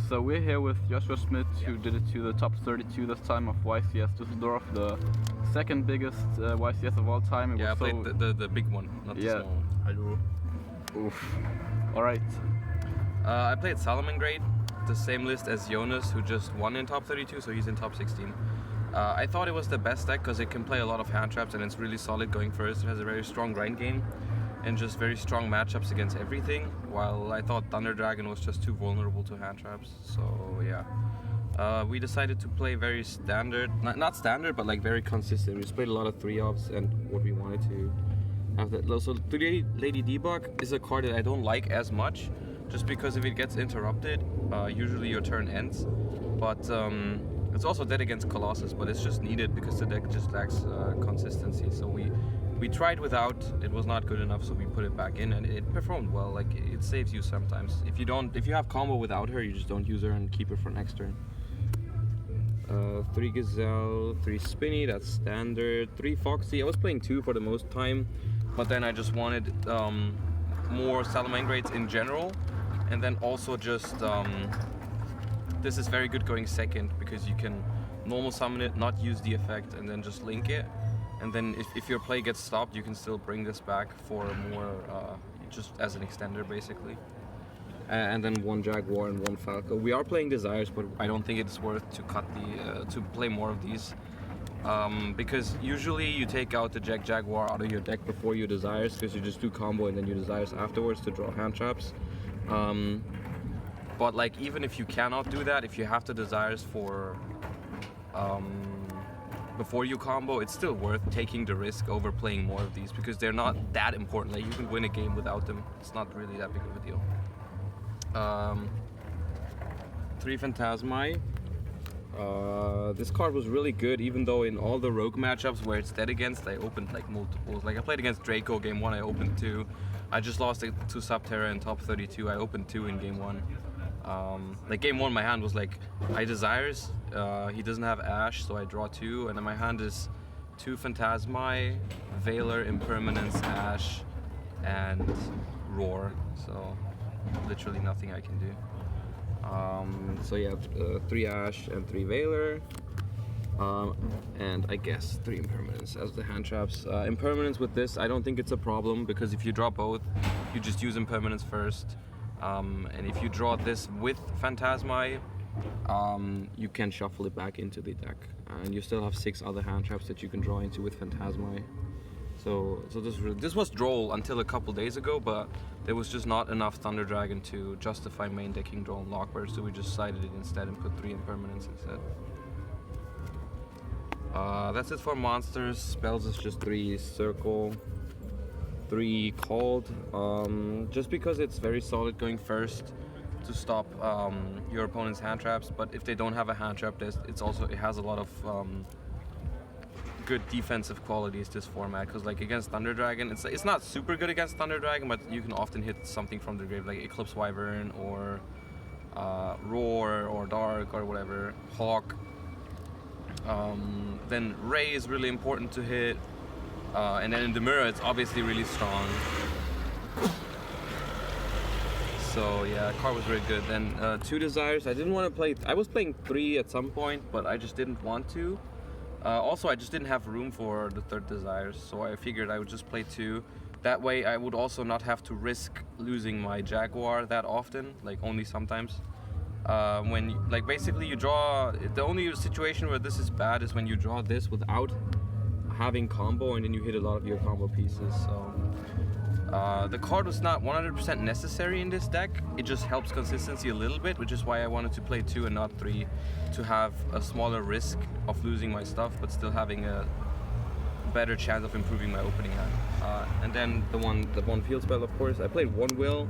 So we're here with Schmidt, who did it to the top 32 this time of YCS Düsseldorf, the second biggest YCS of all time. I played the big one, not the small one. Hello. Oof. Alright. I played Salamangreat, the same list as Jonas, who just won in top 32, so he's in top 16. I thought it was the best deck because it can play a lot of hand traps and it's really solid going first. It has a very strong grind game and just very strong matchups against everything, while I thought Thunder Dragon was just too vulnerable to hand traps. So yeah, we decided to play very standard, not standard, but like very consistent. We just played a lot of 3-ups and what we wanted to have that. So Lady Debug is a card that I don't like as much, just because if it gets interrupted, usually your turn ends. But it's also dead against Colossus, but it's just needed because the deck just lacks consistency. So we tried without, it was not good enough, so we put it back in and it performed well. Like, it saves you sometimes. If you have combo without her, you just don't use her and keep her for next turn. 3 Gazelle, 3 Spinny, that's standard. 3 Foxy, I was playing 2 for the most time, but then I just wanted more Salamangreats in general, and then also just this is very good going second because you can normal summon it, not use the effect, and then just link it. And then if your play gets stopped, you can still bring this back for more, just as an extender basically. And then 1 Jaguar and 1 Falco. We are playing Desires, but I don't think it's worth to cut to play more of these. Because usually you take out the Jaguar out of your deck before you Desires, because you just do combo and then you Desires afterwards to draw hand traps. But like, even if you cannot do that, if you have to Desires for before you combo, it's still worth taking the risk over playing more of these because they're not that important. Like, you can win a game without them. It's not really that big of a deal. 3 Phantasmi. This card was really good, even though in all the rogue matchups where it's dead against, I opened like multiples. Like, I played against Draco game 1, I opened 2. I just lost it to Subterra in top 32. I opened 2 in game 1. Like game 1, my hand was like, I Desires, he doesn't have Ash, so I draw 2, and then my hand is 2 Phantasmi, Veiler, Impermanence, Ash, and Roar, so literally nothing I can do. So yeah, 3 Ash and 3 Veiler, and I guess 3 Impermanence as the hand traps. Impermanence with this, I don't think it's a problem, because if you draw both, you just use Impermanence first. And if you draw this with Phantasmi, you can shuffle it back into the deck, and you still have 6 other hand traps that you can draw into with Phantasmi. So this was Droll until a couple days ago, but there was just not enough Thunder Dragon to justify main decking Droll and Lockbird, so we just sided it instead and put 3 Impermanence instead. That's it for monsters. Spells is just 3 Circle, 3 Called, just because it's very solid going first to stop your opponent's hand traps. But if they don't have a hand trap, it has a lot of good defensive qualities, this format, because like against Thunder Dragon, it's not super good against Thunder Dragon, but you can often hit something from the grave like Eclipse Wyvern or Roar or Dark or whatever, Hawk. Then Ray is really important to hit. And then in the mirror, it's obviously really strong. So yeah, card was very good. Then 2 Desires. I didn't want to play. I was playing 3 at some point, but I just didn't want to. Also, I just didn't have room for the 3rd Desires, so I figured I would just play 2. That way, I would also not have to risk losing my Jaguar that often, like only sometimes. When like basically you draw. The only situation where this is bad is when you draw this without having combo, and then you hit a lot of your combo pieces. So the card was not 100% necessary in this deck. It just helps consistency a little bit, which is why I wanted to play 2 and not 3, to have a smaller risk of losing my stuff but still having a better chance of improving my opening hand. And then the one field spell, of course. I played 1 Will,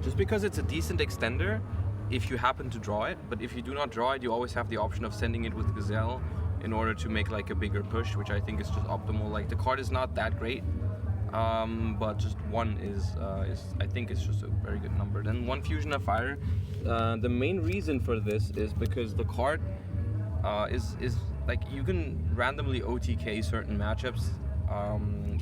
just because it's a decent extender if you happen to draw it, but if you do not draw it, you always have the option of sending it with Gazelle in order to make like a bigger push, which I think is just optimal. Like, the card is not that great, but just 1 is I think it's just a very good number. Then 1 Fusion of Fire. The main reason for this is because the card is like, you can randomly OTK certain matchups,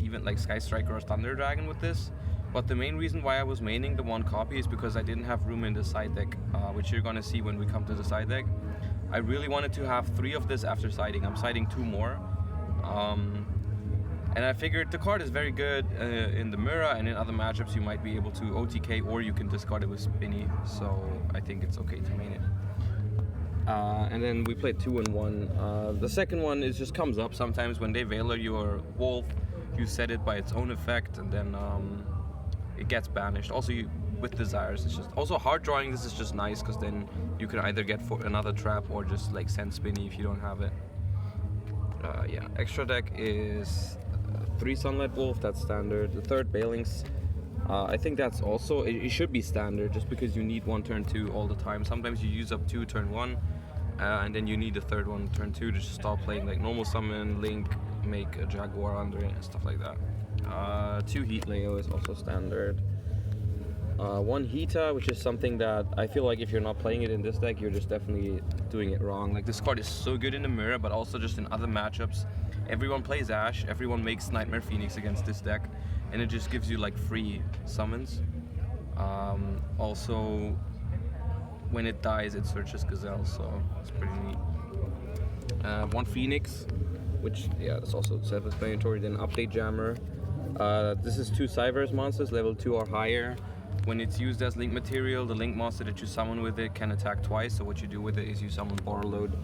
even like Sky Striker or Thunder Dragon with this. But the main reason why I was maining the one copy is because I didn't have room in the side deck, which you're gonna see when we come to the side deck. I really wanted to have 3 of this after siding. I'm siding 2 more. And I figured the card is very good in the mirror, and in other matchups you might be able to OTK, or you can discard it with Spinny, so I think it's okay to main it. And then we played 2 and 1. The second one is just comes up sometimes when they Veiler your Wolf, you set it by its own effect, and then it gets banished. Also, with Desires, it's just also hard drawing. This is just nice because then you can either get for another trap or just like send Spinny if you don't have it. Yeah, extra deck is 3 Sunlight Wolf, that's standard. The third Bailings, I think that's also, it should be standard just because you need 1 turn 2 all the time. Sometimes you use up 2 turn 1, and then you need the third one turn 2 to just start playing like normal summon, link, make a Jaguar under it and stuff like that. 2 Heat Leo is also standard. 1 Hita, which is something that I feel like if you're not playing it in this deck, you're just definitely doing it wrong. Like, this card is so good in the mirror, but also just in other matchups. Everyone plays Ash, everyone makes Nightmare Phoenix against this deck, and it just gives you like free summons. Also, when it dies, it searches Gazelle, so it's pretty neat. 1 Phoenix, which, yeah, that's also self-explanatory. Then Update Jammer. This is 2 Cyverse monsters, level 2 or higher. When it's used as link material, the link monster that you summon with it can attack twice. So what you do with it is you summon Borrowload,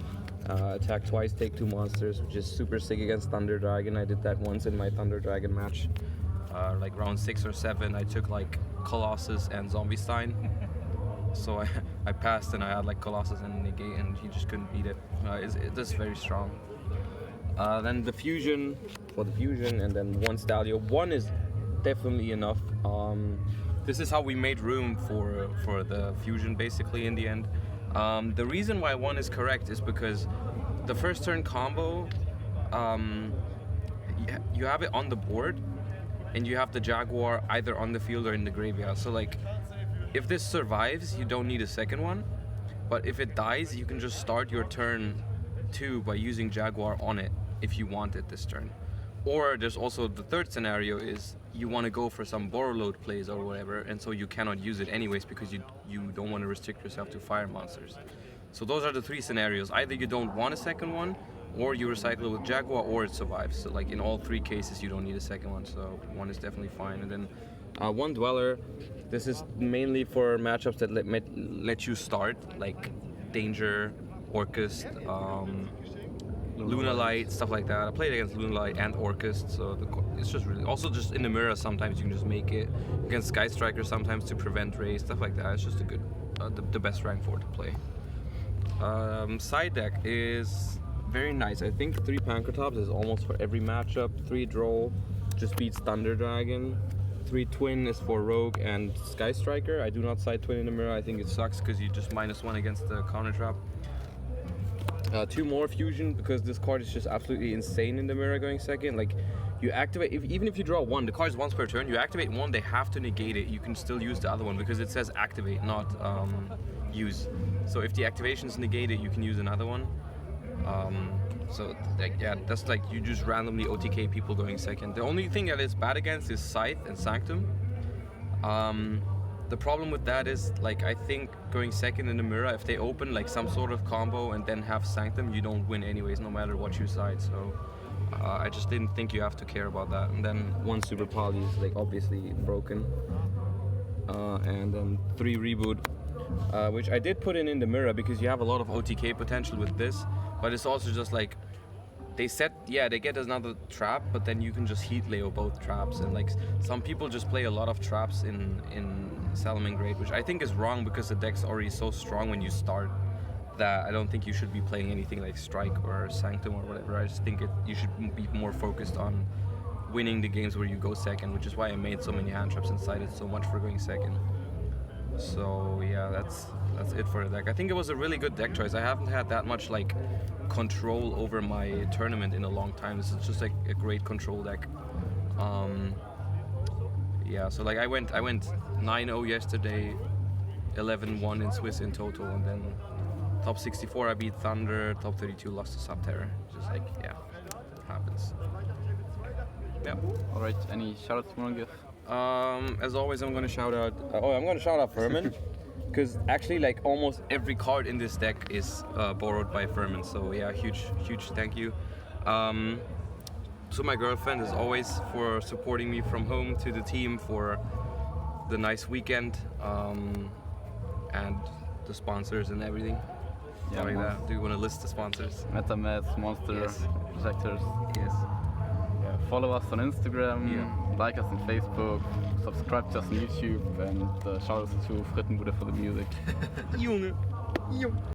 attack twice, take 2 monsters, which is super sick against Thunder Dragon. I did that once in my Thunder Dragon match. Like round 6 or 7, I took like Colossus and Zombie Stein. So I passed and I had like Colossus and Negate, and he just couldn't beat it. It's very strong. Then the Fusion, for the Fusion, and then 1 Stalio. 1 is definitely enough. This is how we made room for the Fusion basically in the end. The reason why 1 is correct is because the first turn combo, you have it on the board, and you have the Jaguar either on the field or in the graveyard. So like, if this survives, you don't need a second one, but if it dies, you can just start your turn 2 by using Jaguar on it if you want it this turn. Or there's also the third scenario is you want to go for some Borrowload plays or whatever, and so you cannot use it anyways because you don't want to restrict yourself to fire monsters. So those are the 3 scenarios. Either you don't want a second one, or you recycle it with Jaguar, or it survives. So like in all 3 cases, you don't need a second one, so 1 is definitely fine. And then 1 Dweller. This is mainly for matchups that let you start, like Danger, Orcust, Lunalight, stuff like that. I played against Lunalight and Orcust, so it's just really... Also just in the mirror, sometimes you can just make it. Against Sky Striker, sometimes to prevent raise, stuff like that. It's just a good, the best rank 4 to play. Side deck is very nice. I think 3 Pancratops is almost for every matchup. 3 Droll just beats Thunder Dragon. 3 Twin is for Rogue and Sky Striker. I do not side Twin in the mirror. I think it sucks because you just -1 against the counter trap. 2 more Fusion because this card is just absolutely insane in the mirror going second. Like, you activate, even if you draw 1, the card is once per turn, you activate 1, they have to negate it. You can still use the other one because it says activate, not use. So if the activation is negated, you can use another one. So like, yeah, that's like you just randomly OTK people going second. The only thing that it's bad against is Scythe and Sanctum. The problem with that is, like, I think going second in the mirror, if they open like some sort of combo and then have Sanctum, you don't win anyways, no matter what you side. So I just didn't think you have to care about that. And then 1 Super Poly is like obviously broken. And then 3 Reboot, which I did put in the mirror because you have a lot of OTK potential with this, but it's also just like, they get another trap, but then you can just Heat Leo both traps, and like some people just play a lot of traps in Salamangreat, which I think is wrong because the deck's already so strong when you start that I don't think you should be playing anything like Strike or Sanctum or whatever. I just think you should be more focused on winning the games where you go second, which is why I made so many hand traps and sided so much for going second. So yeah, that's it for the deck. I think it was a really good deck choice. I haven't had that much like control over my tournament in a long time. This is just like a great control deck. Yeah, so like I went 9-0 yesterday, 11-1 in Swiss in total, and then top 64 I beat Thunder, top 32 lost to Subterror. Just like, yeah, happens. Yeah. Alright, any shoutouts you want to give? As always, I'm gonna shout out. I'm gonna shout out Furman, because actually, like almost every card in this deck is borrowed by Furman. So yeah, huge thank you. To my girlfriend, as always, for supporting me from home, to the team for the nice weekend, and the sponsors and everything. Yeah, Like that. Do you want to list the sponsors? MetaMask, Monster, Yes. Projectors. Yes. Yeah, follow us on Instagram, Yeah. like us on Facebook, subscribe to us on YouTube, and shout out to Frittenbude for the music. Junge.